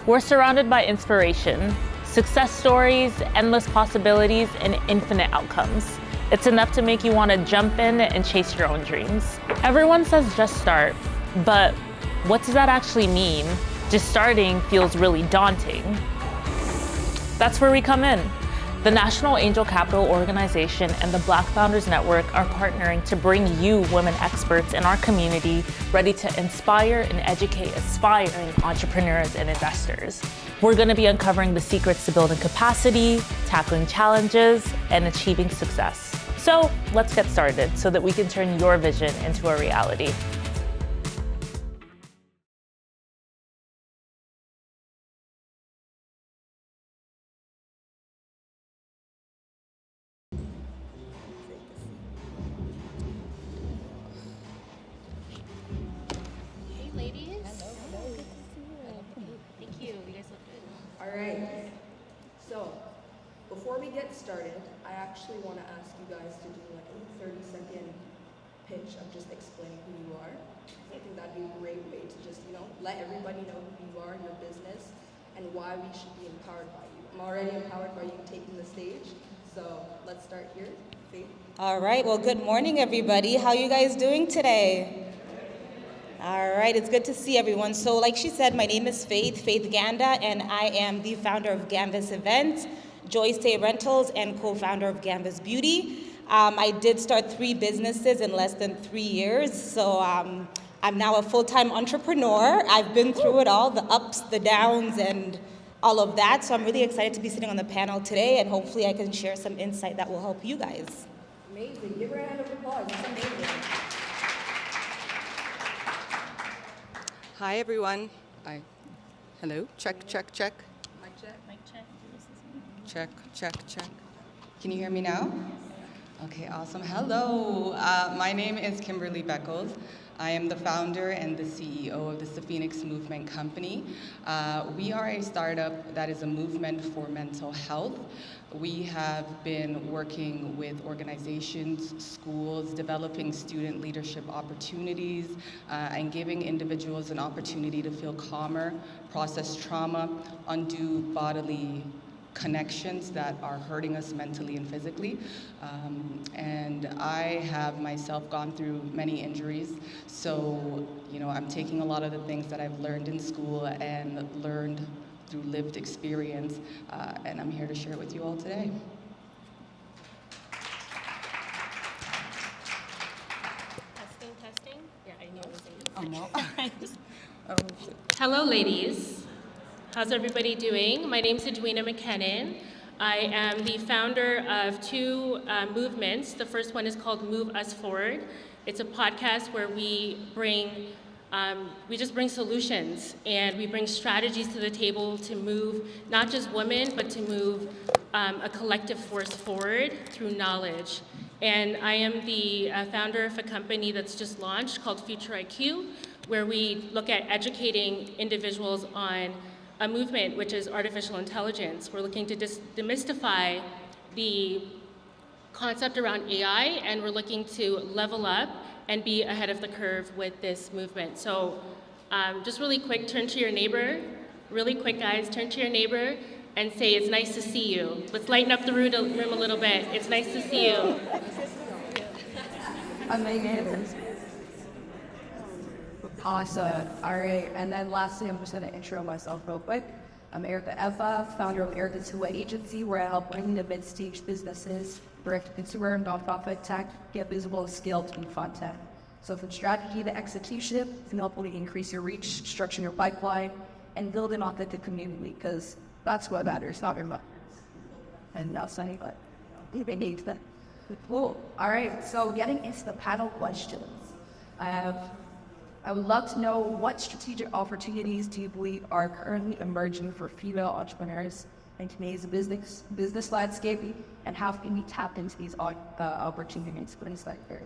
We're surrounded by inspiration, success stories, endless possibilities, and infinite outcomes. It's enough to make you want to jump in and chase your own dreams. Everyone says just start, but what does that actually mean? Just starting feels really daunting. That's where we come in. The National Angel Capital Organization and the Black Founders Network are partnering to bring you women experts in our community ready to inspire and educate aspiring entrepreneurs and investors. We're going to be uncovering the secrets to building capacity, tackling challenges, and achieving success. So let's get started so that we can turn your vision into a reality. Before we get started, I actually want to ask you guys to do like a 30-second pitch of just explaining who you are. I think that'd be a great way to just, let everybody know who you are, your business, and why we should be empowered by you. I'm already empowered by you taking the stage, so let's start here. Faith. All right, well, good morning, everybody. How are you guys doing today? All right, it's good to see everyone. So like she said, my name is Faith Ganda, and I am the founder of Ganvas Events, Joy Stay Rentals, and co-founder of Ganvas Beauty. I did start 3 businesses in less than 3 years, so I'm now a full-time entrepreneur. I've been through it all, the ups, the downs, and all of that, so I'm really excited to be sitting on the panel today, and hopefully I can share some insight that will help you guys. Amazing. Give her a hand of applause. That's amazing. Hi, everyone. Hello? Check. Mic check. Check. Can you hear me now? Okay, awesome. Hello. My name is Kimberly Beckles. I am the founder and the CEO of the Sapphenix Movement Company. We are a startup that is a movement for mental health. We have been working with organizations, schools, developing student leadership opportunities, and giving individuals an opportunity to feel calmer, process trauma, undo bodily connections that are hurting us mentally and physically. And I have myself gone through many injuries, so I'm taking a lot of the things that I've learned in school and learned through lived experience, and I'm here to share it with you all today. Testing. Yeah, I knew it was me. Oh, no. Hello, ladies. How's everybody doing? My name's Edwina Mckennon. I am the founder of 2 movements. The first one is called Move Us Forward. It's a podcast where we just bring solutions, and we bring strategies to the table to move not just women, but to move a collective force forward through knowledge. And I am the founder of a company that's just launched called FuturIQ, where we look at educating individuals on a movement, which is artificial intelligence. We're looking to demystify the concept around AI, and we're looking to level up and be ahead of the curve with this movement. So just really quick, turn to your neighbor. Really quick, guys, turn to your neighbor and say, it's nice to see you. Let's lighten up the room a little bit. It's nice to see you. Amazing. Awesome. All right. And then lastly, I'm just going to intro myself real quick. I'm Erica Effa, founder of Erica 2 Agency, where I help bring the mid-stage businesses, direct-to-consumer, nonprofit tech, get visible, scaled, and content. So from strategy to execution, you can hopefully increase your reach, structure your pipeline, and build an authentic community, because that's what matters, not your money. And not saying, but even needs that. Cool. All right. So getting into the panel questions. I would love to know, what strategic opportunities do you believe are currently emerging for female entrepreneurs in today's business landscape, and how can we tap into these opportunities? What is that here?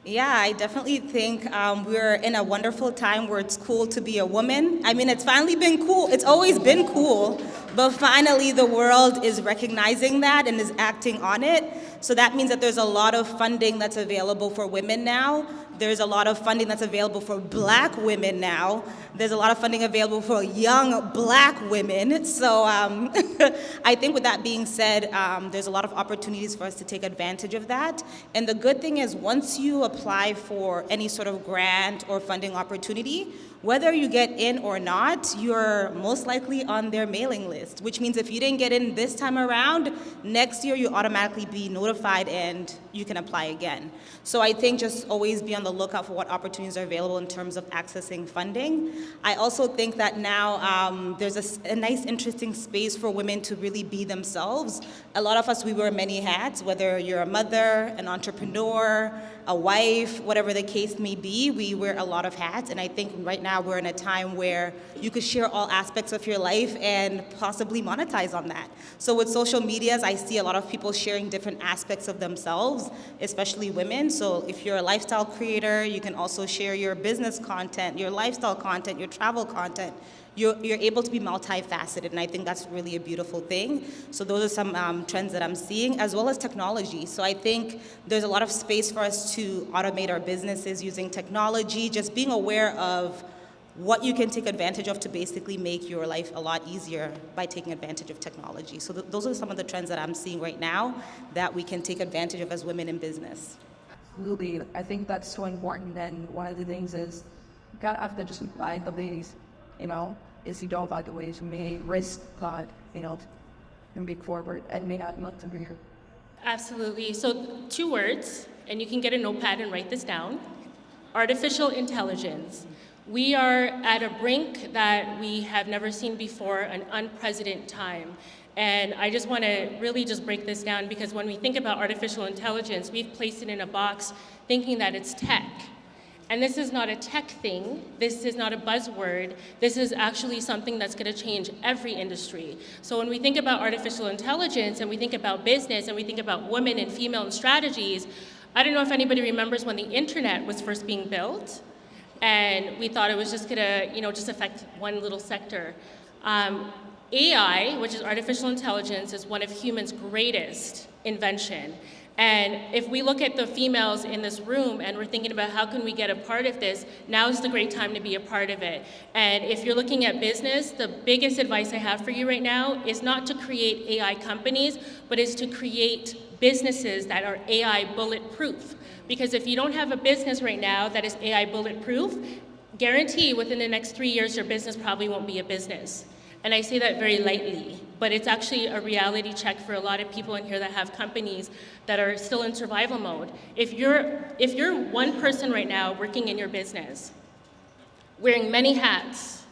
Yeah, I definitely think we're in a wonderful time where it's cool to be a woman. I mean, it's finally been cool. It's always been cool, but finally the world is recognizing that and is acting on it. So that means that there's a lot of funding that's available for women now, There's a lot of funding that's available for Black women now. There's a lot of funding available for young Black women. So I think with that being said, there's a lot of opportunities for us to take advantage of that. And the good thing is once you apply for any sort of grant or funding opportunity, whether you get in or not, you're most likely on their mailing list, which means if you didn't get in this time around, next year you automatically be notified and you can apply again. So I think just always be on the lookout for what opportunities are available in terms of accessing funding. I also think that now there's a nice, interesting space for women to really be themselves. A lot of us, we wear many hats, whether you're a mother, an entrepreneur, a wife, whatever the case may be, we wear a lot of hats. And I think right now we're in a time where you could share all aspects of your life and possibly monetize on that. So with social medias, I see a lot of people sharing different aspects of themselves, especially women. So if you're a lifestyle creator, you can also share your business content, your lifestyle content, your travel content. You're able to be multifaceted, and I think that's really a beautiful thing. So those are some trends that I'm seeing, as well as technology. So I think there's a lot of space for us to automate our businesses using technology, just being aware of what you can take advantage of to basically make your life a lot easier by taking advantage of technology. So those are some of the trends that I'm seeing right now that we can take advantage of as women in business. Absolutely. I think that's so important. And one of the things is you gotta have to just find the ways, is you don't find the ways you may risk God, and be forward and may not look to be here. Absolutely. So 2 words, and you can get a notepad and write this down. Artificial intelligence. We are at a brink that we have never seen before, an unprecedented time. And I just want to really just break this down because when we think about artificial intelligence, we've placed it in a box thinking that it's tech. And this is not a tech thing. This is not a buzzword. This is actually something that's going to change every industry. So when we think about artificial intelligence and we think about business and we think about women and female and strategies, I don't know if anybody remembers when the internet was first being built and we thought it was just going to, just affect one little sector. AI, which is artificial intelligence, is one of humans' greatest invention. And if we look at the females in this room and we're thinking about how can we get a part of this, now's the great time to be a part of it. And if you're looking at business, the biggest advice I have for you right now is not to create AI companies, but is to create businesses that are AI bulletproof. Because if you don't have a business right now that is AI bulletproof, guarantee within the next 3 years your business probably won't be a business. And I say that very lightly, but it's actually a reality check for a lot of people in here that have companies that are still in survival mode. If you're one person right now working in your business, wearing many hats,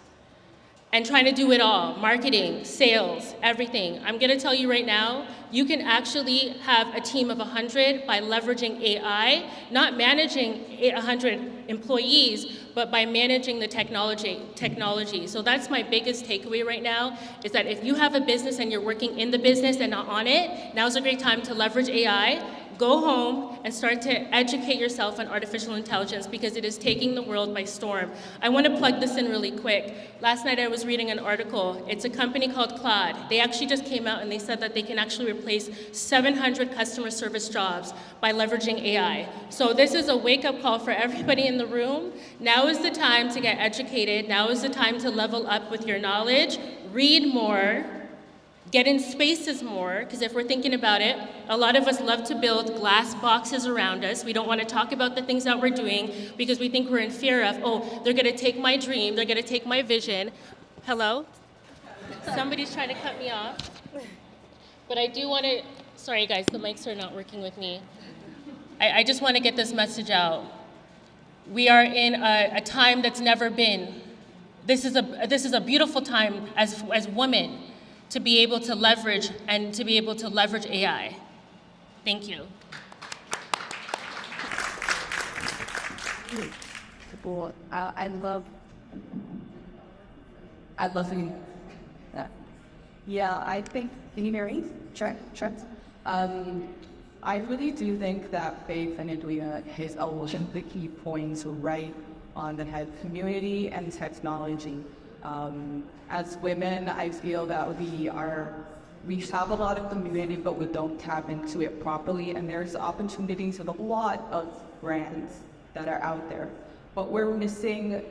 and trying to do it all, marketing, sales, everything, I'm gonna tell you right now, you can actually have a team of 100 by leveraging AI, not managing 100 employees, but by managing the technology. So that's my biggest takeaway right now, is that if you have a business and you're working in the business and not on it, now's a great time to leverage AI. Go home and start to educate yourself on artificial intelligence because it is taking the world by storm. I want to plug this in really quick. Last night I was reading an article. It's a company called Claude. They actually just came out and they said that they can actually replace 700 customer service jobs by leveraging AI. So this is a wake-up call for everybody in the room. Now is the time to get educated. Now is the time to level up with your knowledge, read more, get in spaces more, because if we're thinking about it, a lot of us love to build glass boxes around us. We don't want to talk about the things that we're doing because we think we're in fear of, they're going to take my dream, they're going to take my vision. Hello? Somebody's trying to cut me off. But I do want to, sorry guys, the mics are not working with me. I just want to get this message out. We are in a time that's never been. This is a beautiful time as women to be able to leverage AI. Thank you. Well, I'd love that. Yeah, I think, can you hear me? Check. I really do think that Faith and Edwina hit a lot of the key points right on the head: community and technology. As women, I feel that we have a lot of community, but we don't tap into it properly. And there's opportunities with a lot of brands that are out there. But we're missing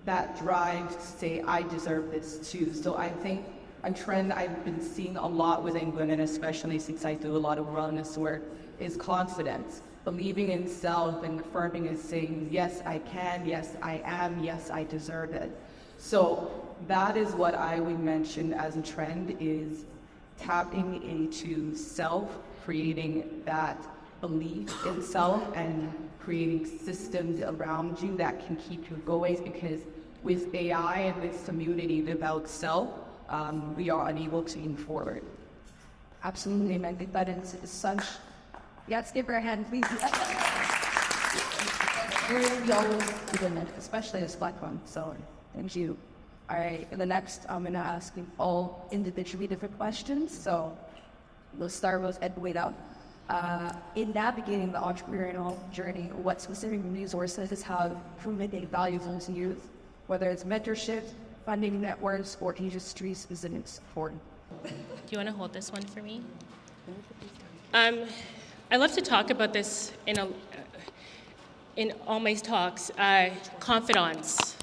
that drive to say, I deserve this too. So I think a trend I've been seeing a lot within women, especially since I do a lot of wellness work, is confidence. Believing in self and affirming and saying, yes, I can, yes, I am, yes, I deserve it. So that is what I would mention as a trend, is tapping into self, creating that belief in self, and creating systems around you that can keep you going, because with AI and this community without self, we are unable to move forward. Absolutely, and I think that is such. Yes, give her a hand, please. We always do it, especially as Black women. So, thank you. All right, and the next, I'm going to ask you all individually different questions. So, we'll start with Edwina. In navigating the entrepreneurial journey, what specific resources have proven valuable to youth, whether it's mentorship, funding networks, or industry-specific support? Do you want to hold this one for me? I love to talk about this in all my talks. Confidence.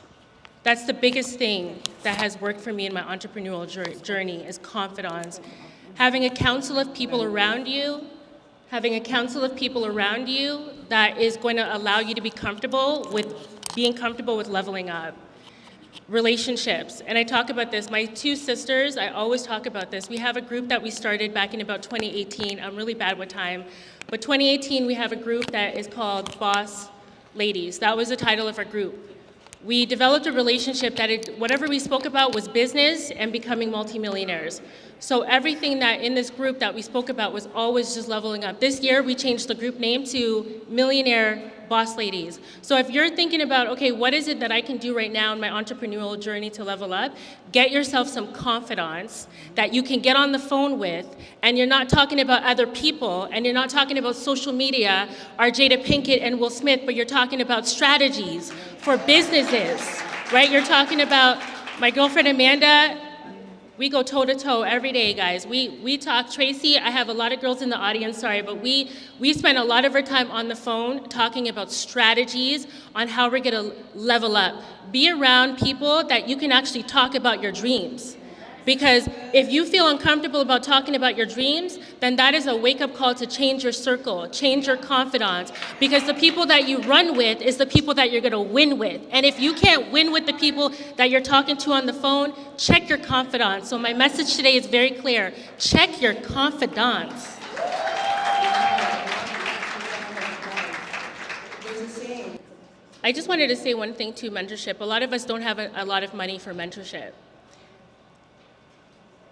That's the biggest thing that has worked for me in my entrepreneurial journey, is confidence. Having a council of people around you, that is going to allow you to be comfortable with leveling up. Relationships, and I talk about this. My two sisters, I always talk about this. We have a group that we started back in about 2018. I'm really bad with time, but 2018 we have a group that is called Boss Ladies. That was the title of our group. We developed a relationship that whatever we spoke about was business and becoming multimillionaires. So everything that in this group that we spoke about was always just leveling up. This year we changed the group name to Millionaire Boss Ladies. So if you're thinking about, okay, what is it that I can do right now in my entrepreneurial journey to level up? Get yourself some confidence that you can get on the phone with, and you're not talking about other people, and you're not talking about social media, or Jada Pinkett and Will Smith, but you're talking about strategies for businesses, right? You're talking about my girlfriend Amanda. We go toe-to-toe every day, guys. We talk. Tracy, I have a lot of girls in the audience, sorry, but we spend a lot of our time on the phone talking about strategies on how we're gonna level up. Be around people that you can actually talk about your dreams. Because if you feel uncomfortable about talking about your dreams, then that is a wake-up call to change your circle, change your confidence, because the people that you run with is the people that you're gonna win with. And if you can't win with the people that you're talking to on the phone, check your confidence. So my message today is very clear. Check your confidence. I just wanted to say one thing to mentorship. A lot of us don't have a lot of money for mentorship.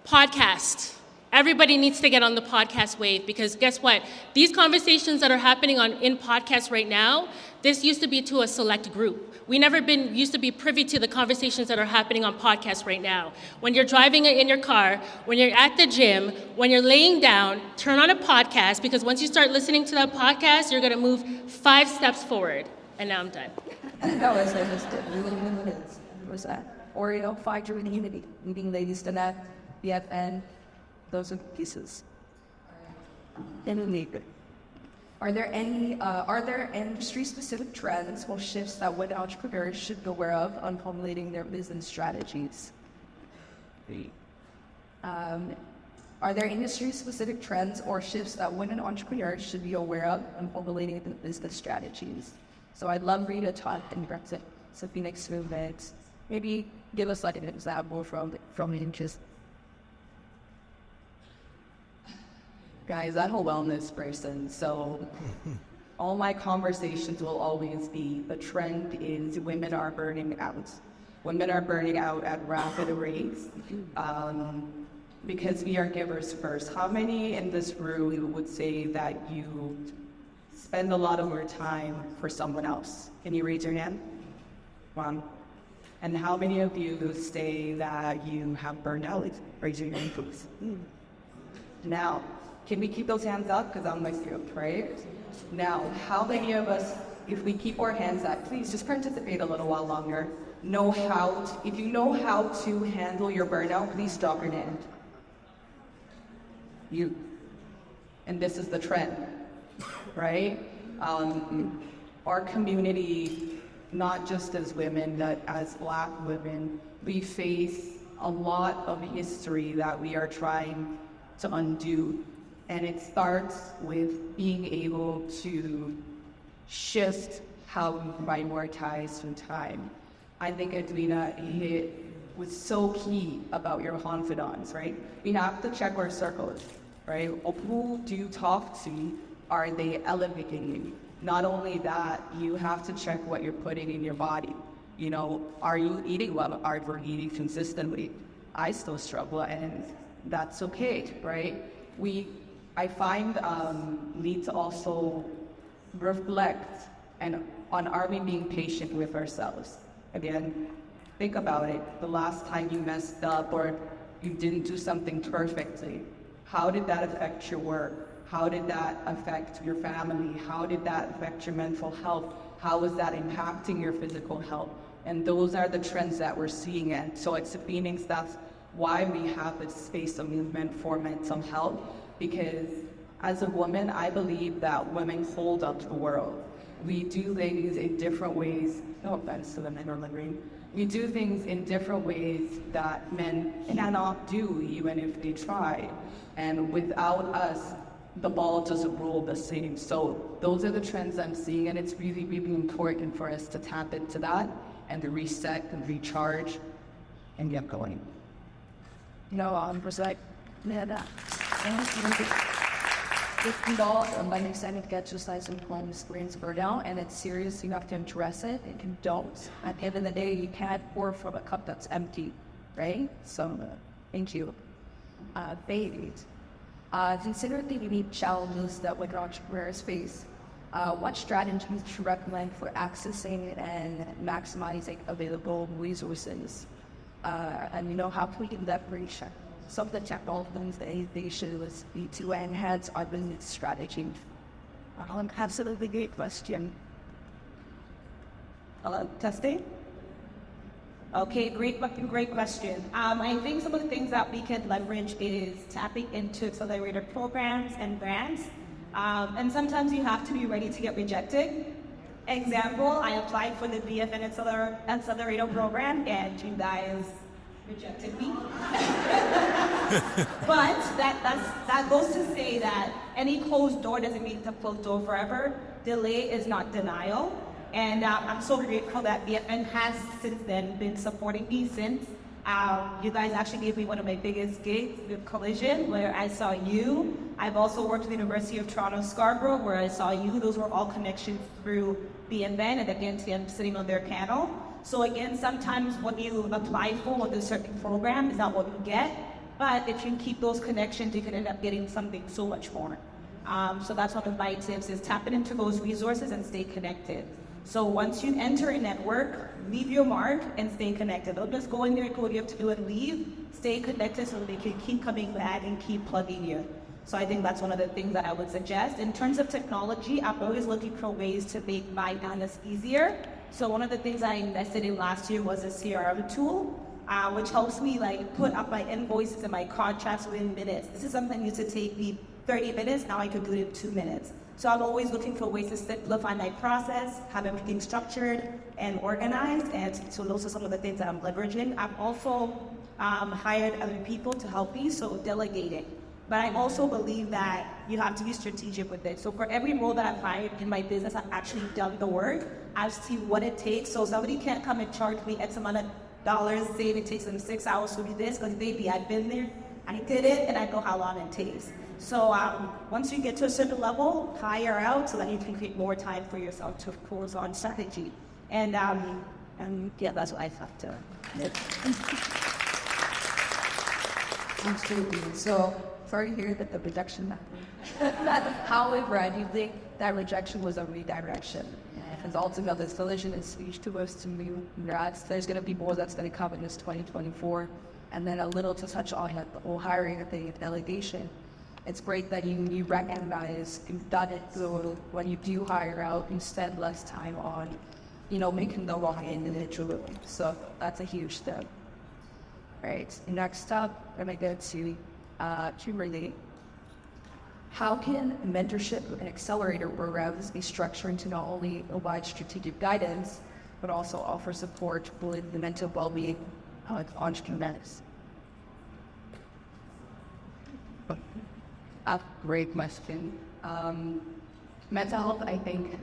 Podcast. Everybody needs to get on the podcast wave, because guess what? These conversations that are happening in podcasts right now, this used to be to a select group. We never used to be privy to the conversations that are happening on podcasts right now. When you're driving in your car, when you're at the gym, when you're laying down, turn on a podcast, because once you start listening to that podcast, you're gonna move 5 steps forward. And now I'm done. That was was that? Or, find your community, Leadingladiesconnect, BFN, those are the pieces. Are there industry-specific trends or shifts that women entrepreneurs should be aware of on formulating their business strategies? Are there industry-specific trends or shifts that women entrepreneurs should be aware of on formulating their business strategies? So I'd love for you to talk in Brexit, Sapphenix movement. Maybe give us like an example from the interest. Guys, I'm a wellness person, so all my conversations will always be, the trend is women are burning out. Women are burning out at rapid rates because we are givers first. How many in this room would say that you spend a lot of your time for someone else? Can you raise your hand? One. And how many of you say that you have burned out? Raise your hand, please. Now, can we keep those hands up? Because I'm my script, right? Now, how many of us, if we keep our hands up, please just participate a little while longer, if you know how to handle your burnout, please stop your hand. You. And this is the trend, right? our community, not just as women, but as Black women, we face a lot of history that we are trying to undo. And it starts with being able to shift how we prioritize through time. I think Edwina was so key about your confidants, right? We have to check our circles, right? Of who do you talk to? Are they elevating you? Not only that, you have to check what you're putting in your body. You know, are you eating well? Are you eating consistently? I still struggle, and that's okay, right? I find need to also reflect and on are we being patient with ourselves? Again, think about it. The last time you messed up or you didn't do something perfectly, how did that affect your work? How did that affect your family? How did that affect your mental health? How was that impacting your physical health? And those are the trends that we're seeing. And so at Sapphenix, that's why we have this space of movement for mental health, because as a woman, I believe that women hold up the world. We do things in different ways. No offense to the men or the green. We do things in different ways that men cannot do, even if they try. And without us, the ball doesn't roll the same. So those are the trends I'm seeing, and it's really, really important for us to tap into that and to reset and recharge and get going. No, was like, yeah, if you don't, by next time it gets exercise and home experience burnout, and it's serious, you have to address it, and you don't. At the end of the day, you can't pour from a cup that's empty, right? So, thank you. David, consider the unique challenges that women entrepreneurs face. What strategies do you recommend for accessing and maximizing available resources? And you know, how can we leverage some of the technologies that innovation was to enhance our business strategy? Absolutely great question. Testing? Okay, great question. I think some of the things that we can leverage is tapping into accelerator programs and grants. And sometimes you have to be ready to get rejected. Example, I applied for the BFN Accelerator program and you guys rejected me. But that goes to say that any closed door doesn't mean the closed door forever. Delay is not denial. And I'm so grateful that BFN has since then been supporting me since. You guys actually gave me one of my biggest gigs with Collision, where I saw you. I've also worked with the University of Toronto Scarborough, where I saw you. Those were all connections through BFN, and again, today I'm sitting on their panel. So again, sometimes what you apply for with a certain program is not what you get, but if you keep those connections, you can end up getting something so much more. So that's one of my tips, is tapping into those resources and stay connected. So once you enter a network, leave your mark and stay connected. Don't just go in there and do what you have to do and leave. Stay connected so they can keep coming back and keep plugging you. So I think that's one of the things that I would suggest. In terms of technology, I'm always looking for ways to make my business easier. So one of the things I invested in last year was a CRM tool, which helps me put up my invoices and my contracts within minutes. This is something that used to take me 30 minutes, now I could do it in 2 minutes. So I'm always looking for ways to simplify my process, have everything structured and organized, and so those are some of the things that I'm leveraging. I've also hired other people to help me, so delegating. But I also believe that you have to be strategic with it. So for every role that I've hired in my business, I've actually done the work. I've seen what it takes, so somebody can't come and charge me X amount of dollars, say it takes them 6 hours to do this, because baby, I've been there, I did it, and I know how long it takes. So once you get to a certain level, hire out so that you can create more time for yourself to focus on strategy. And yeah, that's what I thought too. Absolutely. So sorry to hear that the rejection happened. However, I do think that rejection was a redirection. Because ultimately, this collision is huge to us to move. There's going to be more that's going to come in this 2024. And then a little to touch on the whole hiring thing, delegation. It's great that you recognize you've done it, so when you do hire out, you spend less time on, making the wrong individual. So that's a huge step. Right. Next up, I'm going to go to Kimberly. How can mentorship and accelerator programs be structured to not only provide strategic guidance, but also offer support with the mental well-being of entrepreneurs? Great question. Mental health, I think,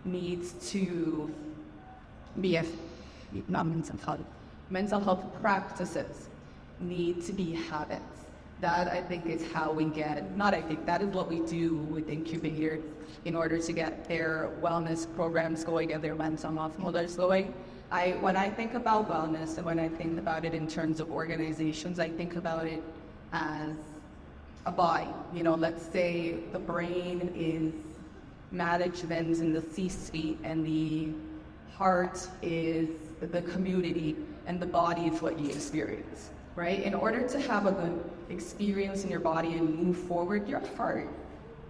needs to be not mental health. Mental health practices need to be habits. That, I think, is how we get, not I think, that is what we do with incubators in order to get their wellness programs going and their mental health models going. When I think about wellness and when I think about it in terms of organizations, I think about it as a body. You know, let's say the brain is management in the C-suite and the heart is the community and the body is what you experience, right? In order to have a good experience in your body and move forward, your heart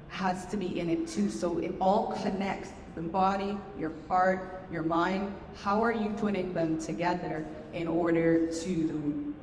has to be in it too. So it all connects, the body, your heart, your mind. How are you putting them together in order to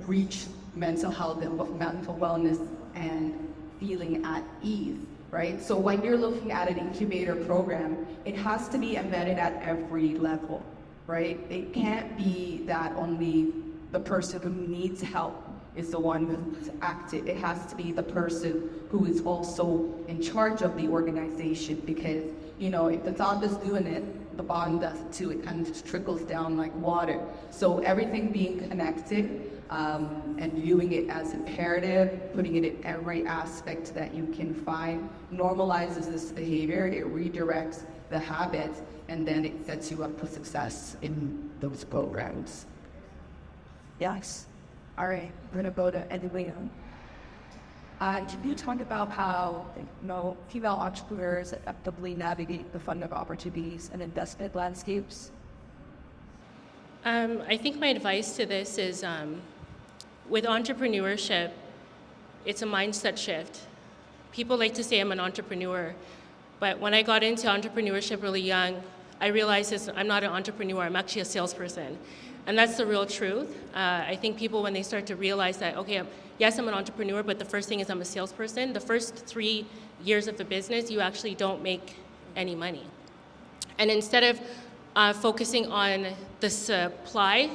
reach mental health and mental wellness and feeling at ease, right? So when you're looking at an incubator program, it has to be embedded at every level, right? It can't be that only the person who needs help is the one who's active. It has to be the person who is also in charge of the organization, because, you know, if the top is doing it, the bottom does it too. It kind of just trickles down like water. So everything being connected and viewing it as imperative, putting it in every aspect that you can find, normalizes this behavior, it redirects the habit, and then it sets you up for success in those programs. Yes. All right, we're gonna go to Edwina. Can you talk about how, you know, female entrepreneurs effectively navigate the funding opportunities and investment landscapes? I think my advice to this is, with entrepreneurship, it's a mindset shift. People like to say I'm an entrepreneur, but when I got into entrepreneurship really young, I realized I'm not an entrepreneur, I'm actually a salesperson. And that's the real truth. I think people, when they start to realize that, okay, yes, I'm an entrepreneur, but the first thing is I'm a salesperson. The first 3 years of the business, you actually don't make any money. And instead of focusing on the supply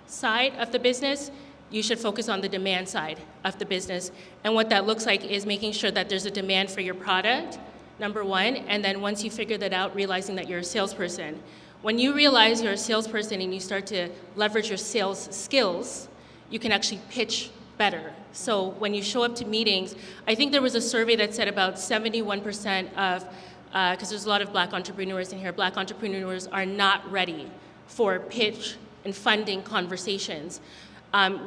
side of the business, you should focus on the demand side of the business. And what that looks like is making sure that there's a demand for your product, number one, and then once you figure that out, realizing that you're a salesperson. When you realize you're a salesperson and you start to leverage your sales skills, you can actually pitch better. So when you show up to meetings, I think there was a survey that said about 71% of, because there's a lot of Black entrepreneurs in here, Black entrepreneurs are not ready for pitch and funding conversations.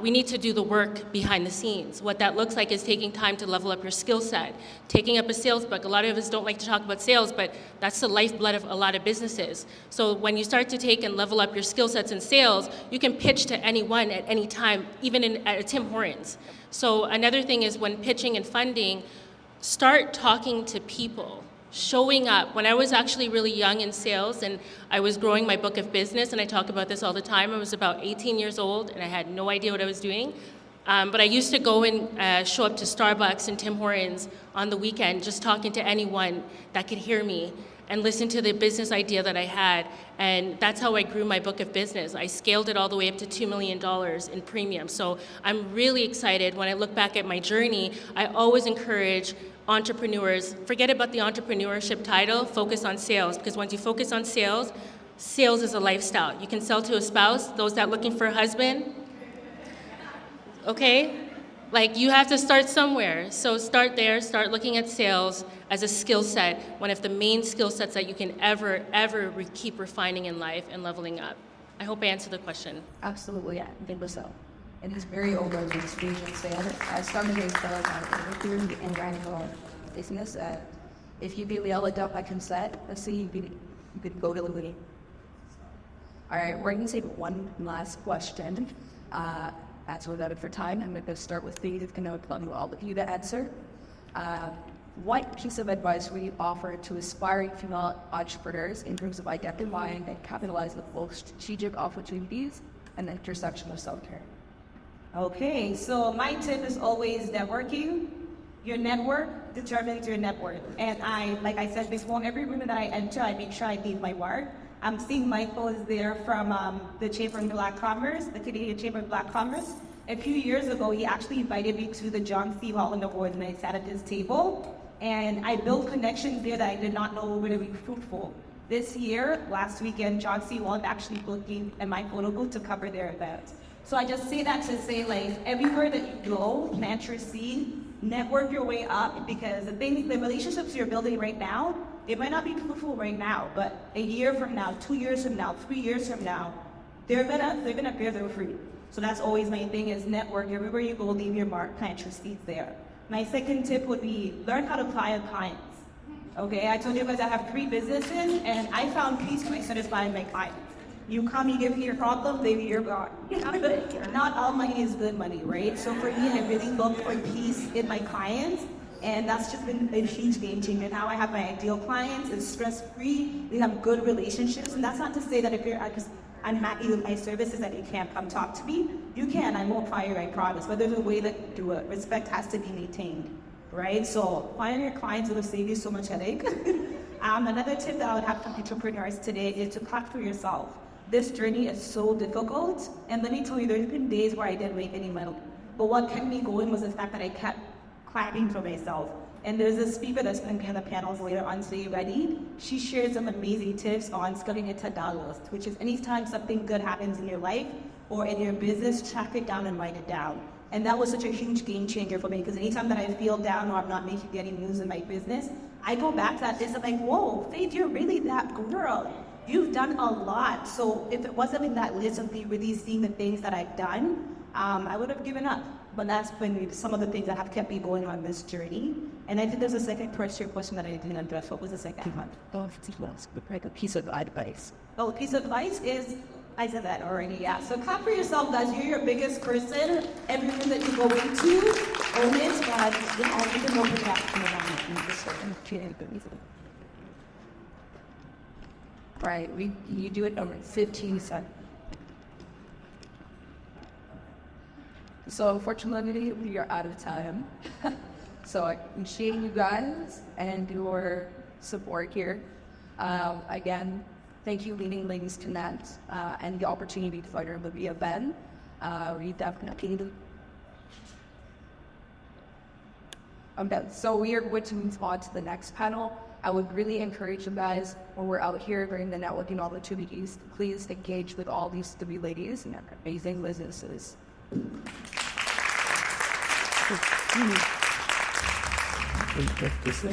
We need to do the work behind the scenes. What that looks like is taking time to level up your skill set, taking up a sales book. A lot of us don't like to talk about sales, but that's the lifeblood of a lot of businesses. So when you start to take and level up your skill sets in sales, you can pitch to anyone at any time, even at a Tim Hortons. So another thing is when pitching and funding, start talking to people. Showing up. When I was actually really young in sales and I was growing my book of business, and I talk about this all the time, I was about 18 years old and I had no idea what I was doing. But I used to go and show up to Starbucks and Tim Hortons on the weekend, just talking to anyone that could hear me and listen to the business idea that I had. And that's how I grew my book of business. I scaled it all the way up to $2 million in premium. So I'm really excited. When I look back at my journey, I always encourage entrepreneurs, forget about the entrepreneurship title, focus on sales, because once you focus on sales, sales is a lifestyle. You can sell to a spouse, those that are looking for a husband, okay? Like, you have to start somewhere. So start there, start looking at sales as a skill set, one of the main skill sets that you can ever keep refining in life and leveling up. I hope I answered the question. Absolutely, yeah, I think so. It is very over the stage of sales. I started in sales theory and ran a business. If you can yell it up, I can set. Let's see, you could go to the meeting. All right, we're going to take one last question. As we're limited for time, I'm going to start with Steve. It's going to allow all of you to answer. What piece of advice would you offer to aspiring female entrepreneurs in terms of identifying and capitalizing on both strategic opportunities and the intersection of self-care? Okay, so my tip is always networking. Your network determines your net worth. And like I said before, every room that I enter, I make sure I leave my mark. I'm seeing Michael is there from the Chamber of Black Commerce, the Canadian Chamber of Black Commerce. A few years ago, he actually invited me to the John C. Holland Awards, and I sat at his table. And I built connections there that I did not know were going to be fruitful. This year, last weekend, John C. Holland actually booked me and my photo booth to cover their event. So I just say that to say, like, everywhere that you go, plant your seed, network your way up, because the relationships you're building right now, it might not be fruitful right now, but a year from now, 2 years from now, 3 years from now, they're gonna bear their fruit. So that's always my thing, is network. Everywhere you go, leave your mark, plant your seeds there. My second tip would be learn how to fly clients. Okay, I told you guys I have 3 businesses, and I found peace by satisfying my clients. You come, you give me your problem, baby, you're gone. Not all money is good money, right? So for me, I really look for peace in my clients, and that's just been a huge game changer. Now I have my ideal clients, it's stress-free, we have good relationships, and that's not to say that if you're unhappy with my services that you can't come talk to me. You can, I won't fire, I promise, but there's a way to do it. Respect has to be maintained, right? So finding your clients will save you so much headache. Another tip that I would have for entrepreneurs today is to clap for yourself. This journey is so difficult, and let me tell you, there's been days where I didn't make any money. But what kept me going was the fact that I kept clapping for myself. And there's a speaker that's going to be on the panels later on, so you ready? She shared some amazing tips on scaling it to dollars, which is anytime something good happens in your life or in your business, track it down and write it down. And that was such a huge game changer for me, because anytime that I feel down or I'm not making any news in my business, I go back to that list. I'm like, whoa, Faith, you're really that girl. You've done a lot. So if it wasn't in that list of me really seeing the things that I've done, I would have given up. But that's been some of the things that have kept me going on this journey. And I think there's a second part to your question that I didn't address. What was the second one? Oh, a piece of advice. Oh, a piece of advice is, I said that already, yeah. So clap for yourself, guys. You're your biggest person. Everything that you go into, own it, and all you can open that. Right, you do it over 15 seconds. So unfortunately, we are out of time. So I appreciate you guys and your support here. Again, thank you, Leadingladiesconnect, and the opportunity to partner with BFN. We definitely. Okay, so we are going to move on to the next panel. I would really encourage you guys, when we're out here during the networking opportunities, please engage with all these 3 ladies and their amazing businesses. This